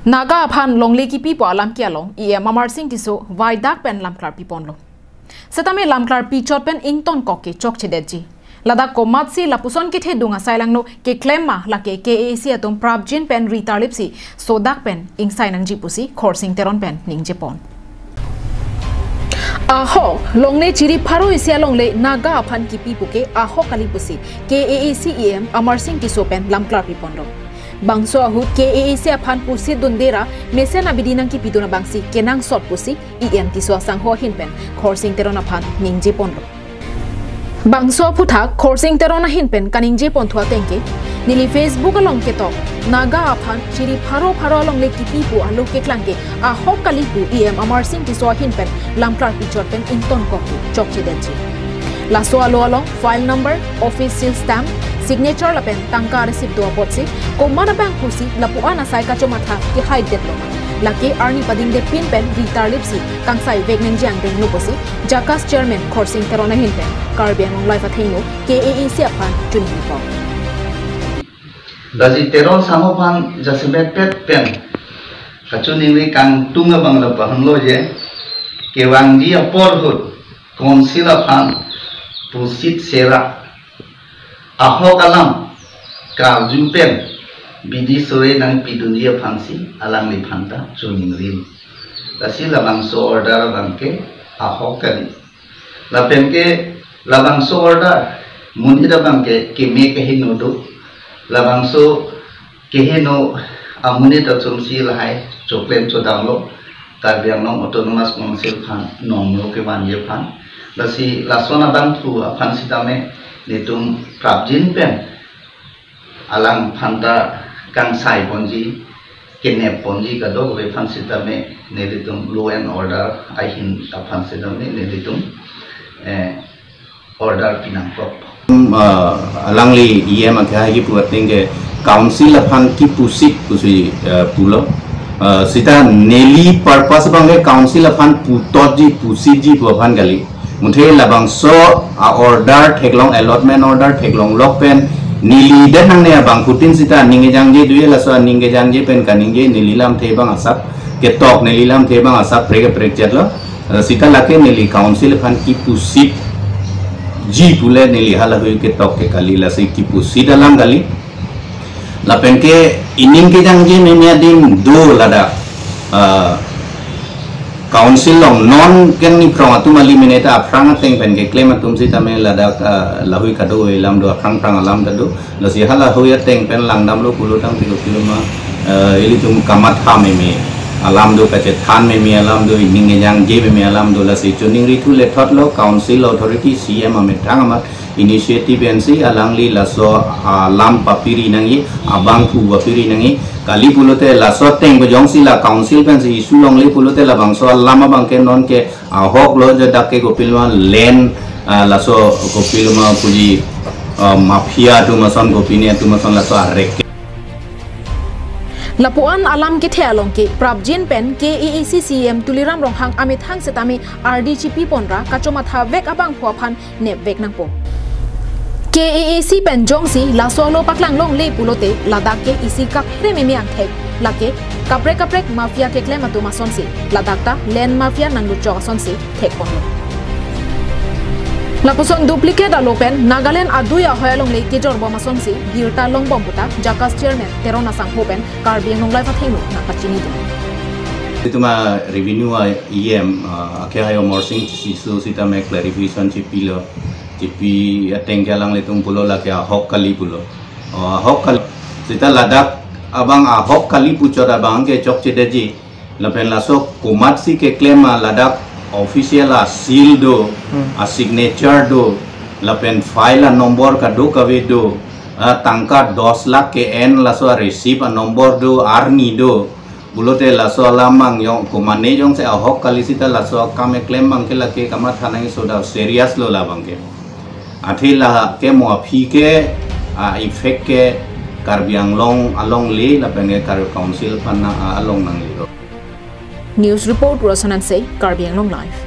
Naga Pan Longley ki pipo alam kialong Mamar Singh tiso vai dak pen lamklar pipon lo. Setame lamklar pi chot pen ington koke chok chedeji. Lada Komatsi lapuson ki the dunga asailangno keklem ma la ke KAAC atom prapjin pen ritarlip si so dak pen insai nangji pusi Khorsing Teron pen ningje pon. Aho longle chiri pharo isia longle naga aphan ki pipo ke aho kali pusi KAAC Amar Singh tiso pen lamklar pipon lo. Bangso ahut KAAC aphan pusi dundera mesen abidinang ki piduna bangsi kenang sot pusi tiso sang ho hinpen Khorsing Teron aphan ningje pon lo. Bangso putha Khorsing Teron hinpen kaningje pon thua tengke nili Facebook along ke to naga aphan chiri pharo along le ki pipu alo ke klangke aho kalipu Amar Singh tiso hinpen lamklar pichot pen inton kokku chokche denji. Laso alo along file number official stamp signature lapen tangka receipt do botsi ko mana bank pusi lapuan asai ka chomatha ki hide det loma laki arni pading de pin pen ritarlip si kangsai vegnen jang de no posi jakas chairman Khorsing Teron hinpen karbiang ong live athaino KAAC aphan chunbi po daji Teron samopan jasibet pet pen kachuni wi kang tunga bangla pahlo je kewangji apor hut council aphan pusit sera aho kalam karju pen bidi sore nang pidunia phansi alang li phanta chuning rim dasi labangso order bangke aho kali lapen ke labangso order munira bangke ke me ke hino do labangso ke hino amuni ta chumsi lahai choklem chodanglo karbiang long autonomous council phan nonglo ke banje phan dasi lasona bangtu aphan sitame nitum prapjin pen alang phanta kangsai ponji kenep ponji kadok we phan sitame neditum law and order ahin aphan sitame neditum order pinang prop alangli akha gi puating ke council aphan ki pusi pulo sita neli purpose bange council aphan putoji pusiji aphan gali muthe labang so order theklong allotment order theklong lokpen nili den hang ne bang putin sita ninge jangje duye la so ninge jangje pen kaningje nililam the bang asap ke tok nililam the bang asap prek chatlo sita lake nili council phan ki pusi ji pule nili hala hoy ke tok ke kali la se ki pusi dalam kali la pen ke ining ke jangje ne din do lada council long non ken ni prong atum eliminate aprang teng pen ke claim atum si tame ladak lahui kado elam do aprang alam dadu la si hala hoya teng pen langdam lo pulo tang tigo kiloma eli tum kamat ha me alam do ka che than me alam do ning yang je me alam do la si chuning ri thu le thot lo council authority CM amet thang amat initiative NC alangli laso lam papiri nangi abang thu papiri nangi kali pulote laso teng bojong sila council pen si isu long le pulote la bangso lama bangke non ke hok lo je dakke gopilma len laso gopilma puji mafia tu mason gopine tu mason laso arek Lapuan alam ke thealong ke prapjin pen KAAC CM tuliram ronghang amit hang setami RDGP ponra kachomatha vek abang phuaphan ne vek nangpo KAAC pen jongsi la solo paklang long le pulote ladak ke isi kap re me ang thek lake kaprek mafia keklem atu mason si ladak ta len mafia nanglu chok son si thek pon lapuson duplicate alopen Nagaland aduya hoyalong le ke jorbo mason si birta long bombuta jakas chairman Teron asang hopen karbiang nong live athainu na pachini ituma revenue akha hayo morsing sisu sita me clarification chipilo tipi ateng galang letung pulo la kya hok kali pulo hok kali sita ladak abang hok kali puchor abang ke chok chedeji lapen lasok Komatsi ke claim ladak official seal do signature do lapen file number ka do kawe do tangka 10 lakh ke n laso receive number do arni do bulote laso lamang yong kumane yong se hok kali sita laso kame claim bang ke lake kama thanai soda serious lo la bang ke athila ke mo phi ke effect ke karbiang long along le lapen ke kar council pana along nang le News report Rosanan say Karbiang Long Life.